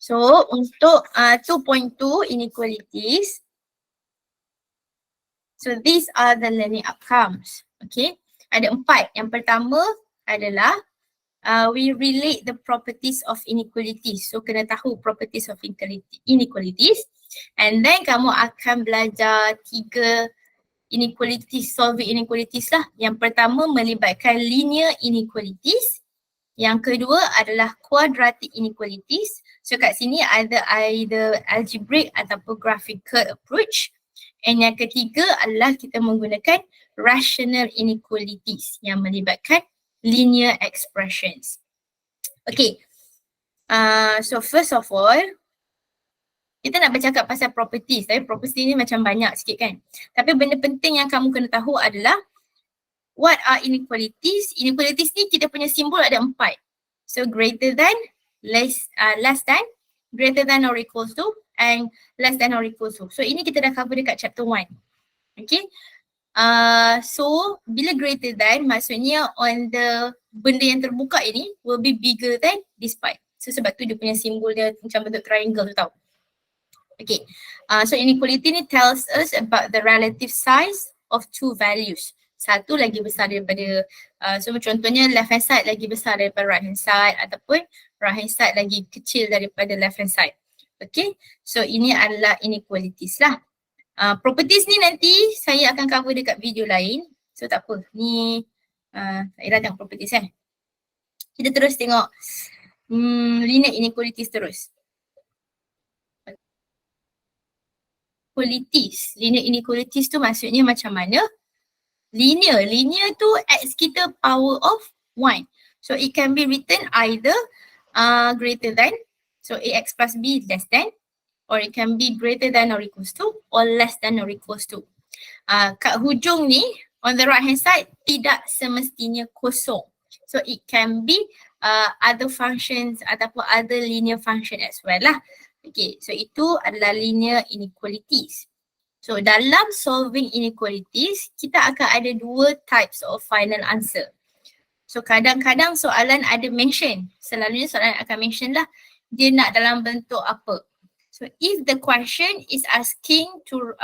So untuk 2.2 inequalities, so these are the learning outcomes. Okay, ada 4. Yang pertama adalah we relate the properties of inequalities. So kena tahu properties of inequalities. And then kamu akan belajar 3 inequalities, solving inequalities lah. Yang pertama melibatkan linear inequalities. Yang kedua adalah quadratic inequalities. So kat sini ada either algebraic ataupun graphical approach. And yang ketiga adalah kita menggunakan rational inequalities yang melibatkan linear expressions. Okay, so first of all, kita nak bercakap pasal properties. Tapi properties ni macam banyak sikit kan. Tapi benda penting yang kamu kena tahu adalah what are inequalities? Inequalities ni kita punya simbol ada 4. So greater than, less than, greater than or equals to, and less than or equals to. So ini kita dah cover dekat chapter 1. Okay. So bila greater than maksudnya on the benda yang terbuka ini will be bigger than this part. So sebab tu dia punya simbol dia macam bentuk triangle tu tau. Okay. So inequality ni tells us about the relative size of two values. Satu lagi besar daripada, so contohnya left hand side lagi besar daripada right hand side ataupun right hand side lagi kecil daripada left hand side. Okay, so ini adalah inequalities lah. Properties ni nanti saya akan cover dekat video lain. So tak apa, ni saya dah tengok properties kan. Kita terus tengok linear inequalities terus. Linear inequalities tu maksudnya macam mana? Linear tu X kita power of 1. So it can be written either greater than, so AX plus B less than, or it can be greater than or equals to, or less than or equals to. Kat hujung ni, on the right hand side, tidak semestinya kosong. So it can be other functions ataupun other linear function as well lah. Okay, so itu adalah linear inequalities. So dalam solving inequalities, kita akan ada 2 types of final answer. So kadang-kadang soalan ada mention, selalunya soalan akan mention lah dia nak dalam bentuk apa. So if the question is asking for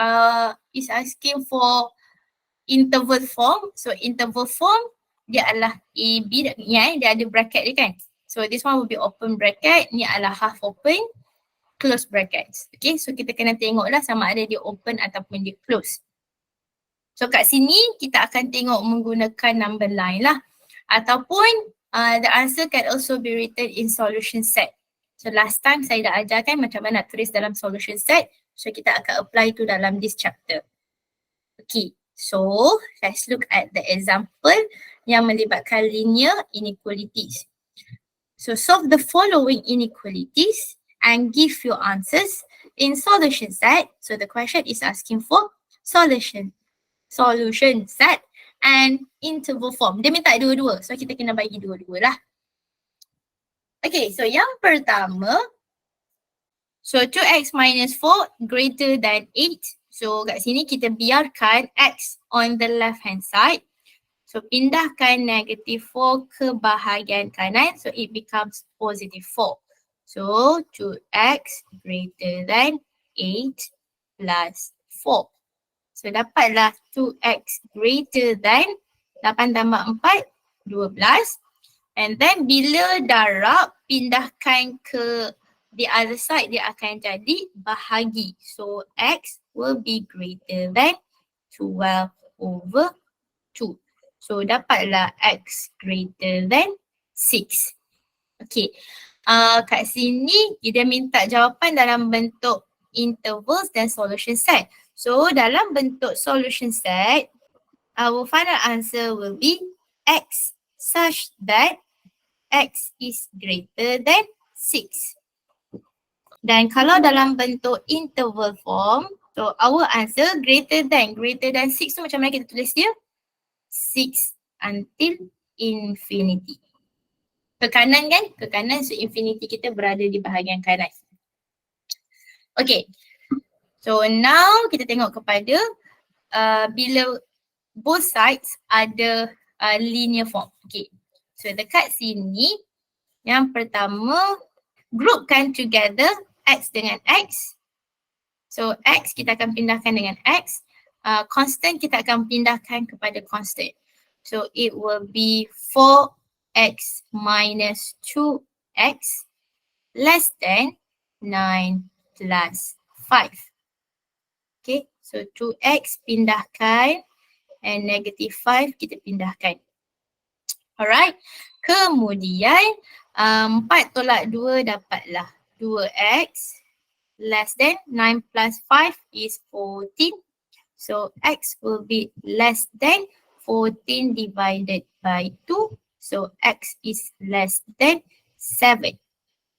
interval form, so interval form dia adalah A, B, dia ada bracket dia kan. So this one will be open bracket, ni adalah half open, close brackets. Okay, so kita kena tengok lah sama ada dia open ataupun dia close. So kat sini kita akan tengok menggunakan number line lah. Ataupun the answer can also be written in solution set. So last time saya dah ajarkan macam mana nak tulis dalam solution set. So kita akan apply tu dalam this chapter. Okay, so let's look at the example yang melibatkan linear inequalities. So solve the following inequalities and give your answers in solution set. So the question is asking for solution set and interval form. Dia minta dua-dua, so kita kena bagi dua-dua lah. Okay, so yang pertama, so 2x minus 4 greater than 8. So kat sini kita biarkan x on the left hand side. So pindahkan negative 4 ke bahagian kanan, so it becomes positive 4. So 2x greater than 8 plus 4. So dapatlah 2x greater than 8 tambah 4, 12. And then bila darab, pindahkan ke the other side, dia akan jadi bahagi. So x will be greater than 12 over 2. So dapatlah x greater than 6. Okay. Kat sini dia minta jawapan dalam bentuk intervals dan solution set. So dalam bentuk solution set, our final answer will be x such that x is greater than 6. Dan kalau dalam bentuk interval form, so our answer greater than 6 tu macam mana kita tulis dia? 6 until infinity. Ke kanan kan? Ke kanan, so infinity kita berada di bahagian kanan. Okay. So now kita tengok kepada bila both sides ada linear form. Okay. So dekat sini, yang pertama groupkan together X dengan X. So X kita akan pindahkan dengan X. Constant kita akan pindahkan kepada constant. So it will be 4X minus 2X less than 9 plus 5. Okay, so 2X pindahkan and negative 5 kita pindahkan. Alright, kemudian 4 tolak 2 dapatlah 2X less than 9 plus 5 is 14. So X will be less than 14 divided by 2. So X is less than 7.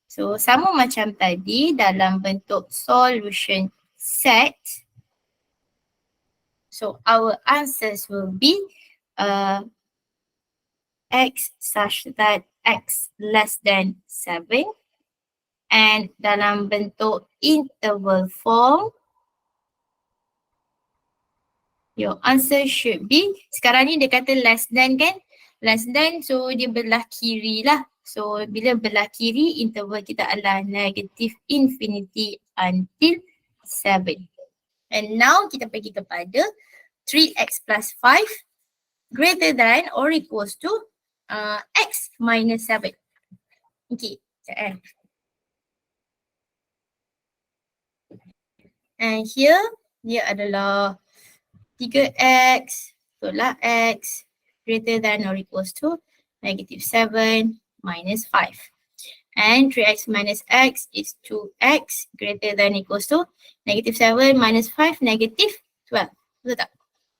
So sama macam tadi dalam bentuk solution set. So our answers will be X such that X less than 7. And dalam bentuk interval form, your answer should be, sekarang ni dia kata less than kan? Less than, so dia belah kiri lah. So bila belah kiri, interval kita adalah negative infinity until 7. And now kita pergi kepada 3x plus 5 greater than or equals to x minus 7. Okay, sekejap. And here, dia adalah 3x tolak x greater than or equals to negative 7 minus 5. And 3x minus x is 2x greater than or equals to negative 7 minus 5 negative 12. Betul tak?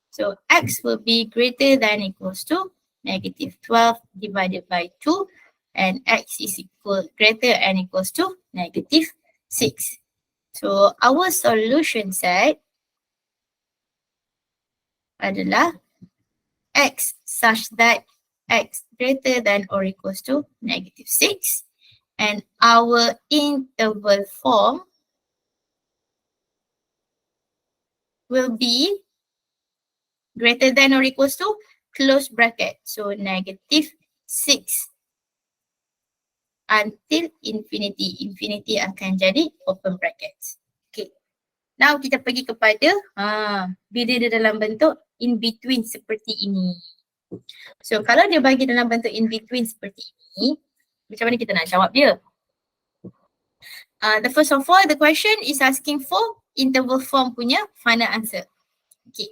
So x will be greater than or equals to negative 12 divided by 2 and x is equal greater and equals to negative 6. So our solution set adalah x such that x greater than or equals to negative 6 and our interval form will be greater than or equals to close bracket. So negative 6 until infinity. Infinity akan jadi open bracket. Okay. Now kita pergi kepada bila dia dalam bentuk in between seperti ini. So kalau dia bagi dalam bentuk in between seperti ini, macam mana kita nak jawab dia? The first of all, the question is asking for interval form punya final answer. Okay.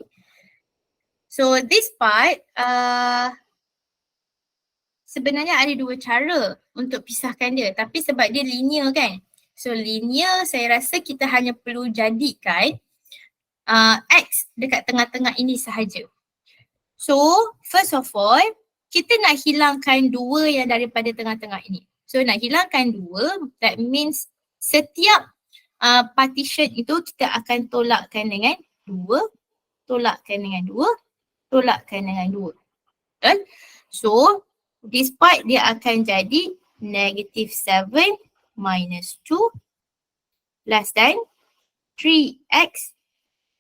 So this part, sebenarnya ada dua cara untuk pisahkan dia, tapi sebab dia linear kan. So linear saya rasa kita hanya perlu jadikan X dekat tengah-tengah ini sahaja. So first of all, kita nak hilangkan dua yang daripada tengah-tengah ini. So nak hilangkan dua, that means setiap partition itu kita akan tolakkan dengan dua, tolakkan dengan dua, tolakkan dengan dua. Betul? So this part dia akan jadi negative 7 minus 2 less than 3x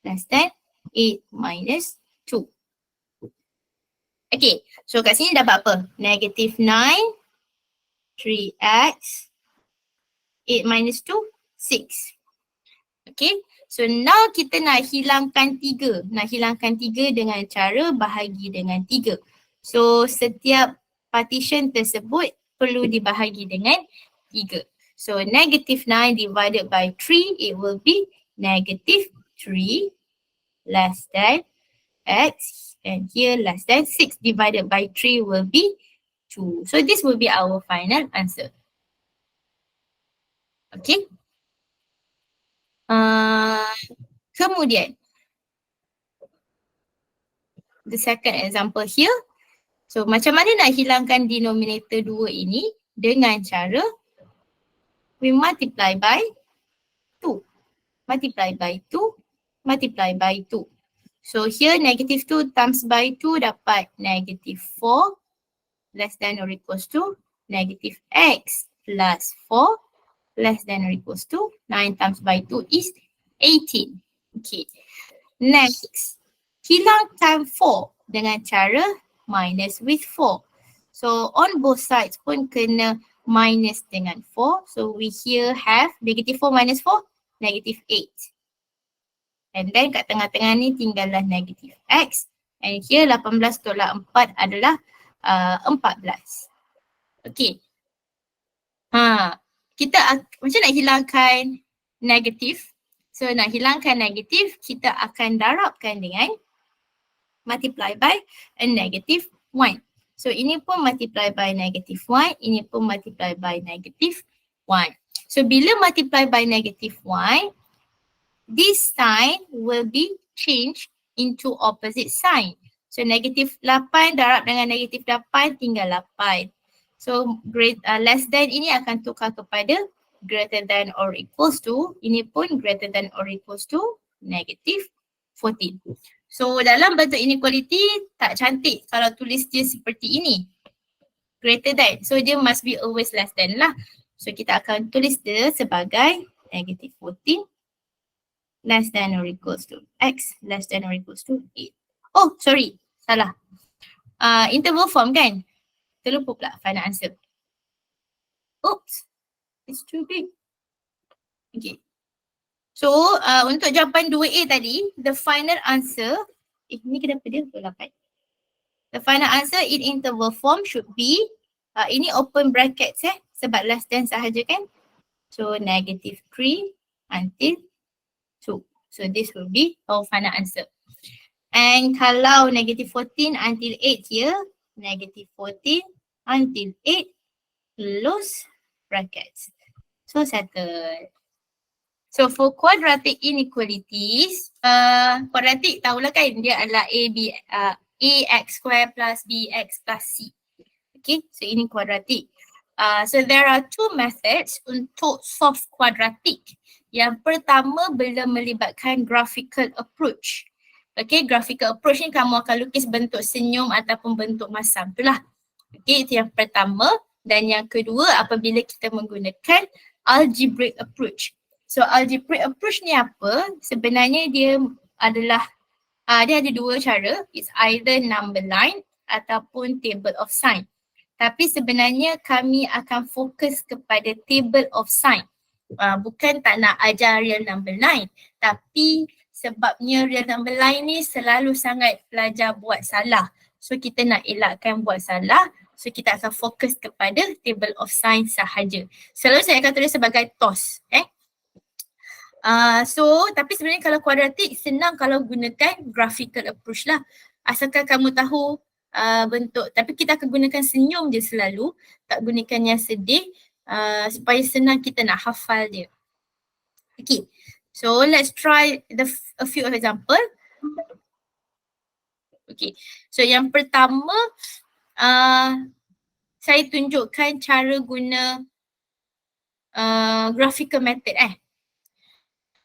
less than 8 minus 2. Okay, so kat sini dapat apa? Negative 9, 3x, 8 minus 2, 6. Okay, so now kita nak hilangkan 3. Nak hilangkan 3 dengan cara bahagi dengan 3. So setiap partition tersebut perlu dibahagi dengan 3. So negative 9 divided by 3, it will be negative 3 less than x and here less than 6 divided by 3 will be 2. So this will be our final answer. Okay. Kemudian the second example here. So macam mana nak hilangkan denominator 2 ini? Dengan cara we multiply by 2. Multiply by 2, multiply by 2. So here negative 2 times by 2 dapat negative 4 less than or equals to negative x plus 4 less than or equals to 9 times by 2 is 18. Okay. Next, hilangkan 4 dengan cara minus with 4. So on both sides pun kena minus dengan 4. So we here have negative 4 minus 4, negative 8. And then kat tengah-tengah ni tinggallah negative x. And here 18 tolak 4 adalah 14. Okay. Kita macam nak hilangkan negatif. So nak hilangkan negatif, kita akan darabkan dengan multiply by a negative 1. So ini pun multiply by negative 1, ini pun multiply by negative 1. So bila multiply by negative 1, this sign will be changed into opposite sign. So negative 8 darab dengan negative 8 tinggal 8. So less than ini akan tukar kepada greater than or equals to, ini pun greater than or equals to negative 14. So dalam bentuk inequality tak cantik kalau tulis dia seperti ini. Greater than. So dia must be always less than lah. So kita akan tulis dia sebagai negative 14 less than or equals to x less than or equals to 8. Oh sorry, salah. Interval form kan? Terlupa pula final answer. Oops, it's too big. Okay. So untuk jawapan 2A tadi, the final answer, ni kenapa dia 28? The final answer in interval form should be, ini open brackets sebab less than sahaja kan. So negative 3 until 2. So this will be our final answer. And kalau negative 14 until 8 here, negative 14 until 8, close brackets. So settled. So for quadratic inequalities, quadratic tahulah kan dia adalah ax square plus bx plus c. Okay, so ini quadratic. So there are two methods untuk solve quadratic. Yang pertama bila melibatkan graphical approach. Okay, graphical approach ni kamu akan lukis bentuk senyum ataupun bentuk masam. Itulah. Okay, itu yang pertama. Dan yang kedua apabila kita menggunakan algebraic approach. So algebraic approach ni apa? Sebenarnya dia adalah, dia ada dua cara. It's either number line ataupun table of sign. Tapi sebenarnya kami akan fokus kepada table of sign. Bukan tak nak ajar real number line. Tapi sebabnya real number line ni selalu sangat pelajar buat salah. So kita nak elakkan buat salah. So kita akan fokus kepada table of sign sahaja. Selalu saya akan tulis sebagai TOS. So tapi sebenarnya kalau kuadratik senang kalau gunakan graphical approach lah. Asalkan kamu tahu bentuk, tapi kita akan gunakan senyum je selalu, tak gunakan yang sedih supaya senang kita nak hafal dia. Okay, so let's try a few example. Okay, so yang pertama saya tunjukkan cara guna graphical method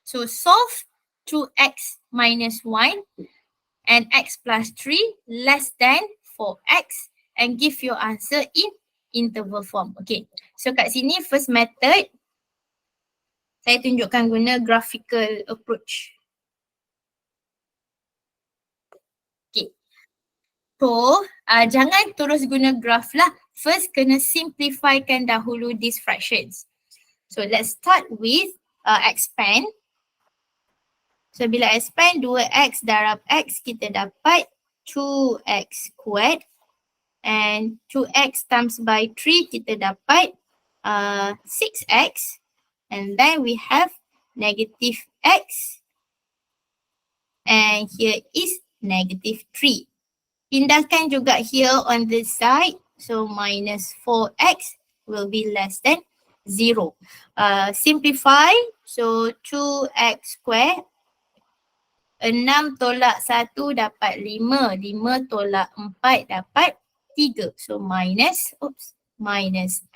So solve 2x minus 1 and x plus 3 less than 4x and give your answer in interval form. Okay, so kat sini first method saya tunjukkan guna graphical approach. Okay, so jangan terus guna graph lah. First kena simplifykan dahulu these fractions. So let's start with expand. So bila expand 2x darab x kita dapat 2x squared and 2x times by 3 kita dapat 6x and then we have negative x and here is negative 3. Pindahkan juga here on this side, so minus 4x will be less than 0. Simplify, so 2x squared 6 tolak 1 dapat 5. 5 tolak 4 dapat 3. So minus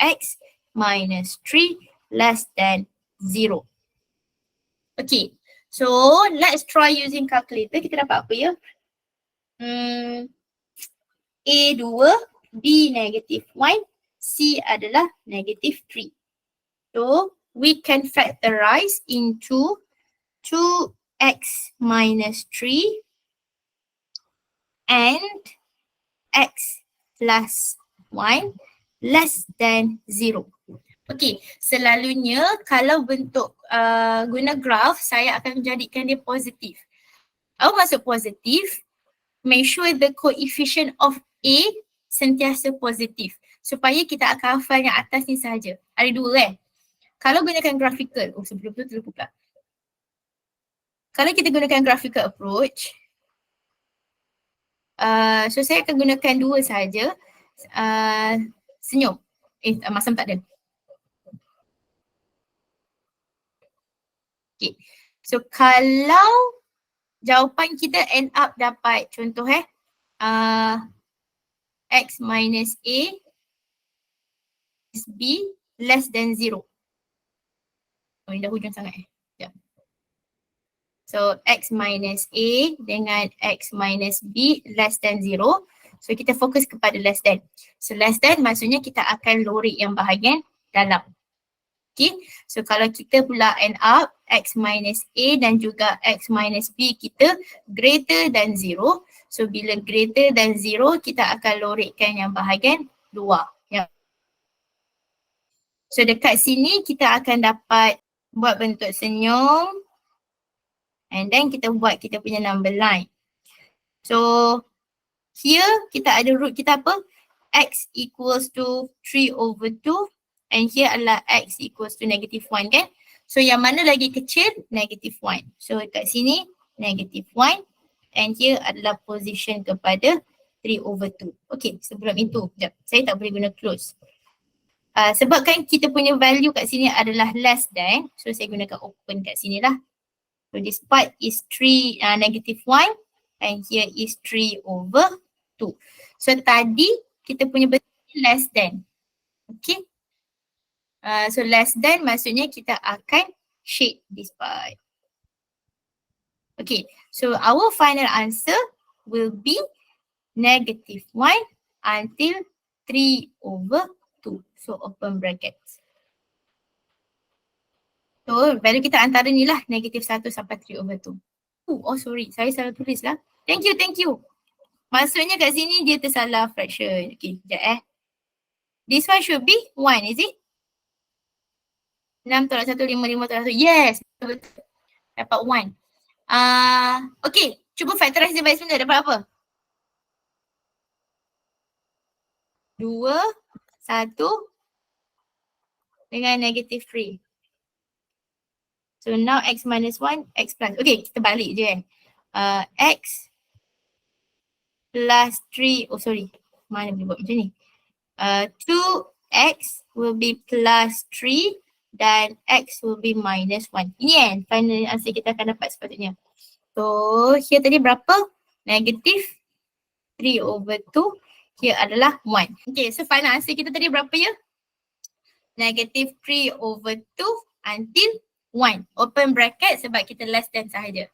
x minus 3 less than 0. Okay. So let's try using calculator. Kita dapat apa ya? A2, B negative 1, C adalah negative 3. So we can factorize into 2x minus 3 and x plus 1 less than 0. Okay, selalunya kalau bentuk guna graph, saya akan menjadikan dia positif. Apa maksud positif? Make sure the coefficient of A sentiasa positif. Supaya kita akan hafal yang atas ni sahaja. Ada dua kan? Kalau gunakan graphical, sebelum tu terlupa pula. Kalau kita gunakan graphical approach, so saya akan gunakan dua sahaja. Senyum. Masam tak ada. Okay. So kalau jawapan kita end up dapat contoh X minus A is B less than 0. Oh, ini dah hujung sangat Sekejap. So X minus A dengan X minus B less than 0. So kita fokus kepada less than. So less than maksudnya kita akan lorek yang bahagian dalam. Okay, so kalau kita pula end up X minus A dan juga X minus B kita greater than 0. So bila greater than 0 kita akan lorekkan yang bahagian luar. So dekat sini kita akan dapat buat bentuk senyum and then kita buat kita punya number line. So here kita ada root kita apa? X equals to 3/2 and here adalah X equals to -1 kan? So yang mana lagi kecil? -1. So kat sini -1 and here adalah position kepada 3/2. Okay, sebelum itu, sekejap. Saya tak boleh guna close. Sebabkan kita punya value kat sini adalah less than, so saya gunakan open kat sini lah. So this part is 3 -1 and here is 3/2. So tadi kita punya bentuk less than. Okay. So less than maksudnya kita akan shade this part. Okay, so our final answer will be -1 until 3/2. So open brackets. So value kita antara ni lah -1 sampai 3/2. Oh sorry, saya salah tulis lah. Thank you. Maksudnya kat sini dia tersalah fraction. Okay, sekejap This one should be 1, is it? 6 tolak 1, 5 tolak 1. Yes, betul. Dapat 1. Okay, cuba factorize dia balik sebentar. Dapat apa? 2, 1 dengan -3. So now X minus 1, X plus. Okay, kita balik je X plus 3, oh sorry. Mana boleh buat macam ni? 2X will be plus 3 dan X will be minus 1. Ini kan final answer kita akan dapat sepatutnya. So here tadi berapa? -3/2. Here adalah 1. Okay, so final answer kita tadi berapa ya? -3/2 until 1. Open bracket sebab kita less than sahaja.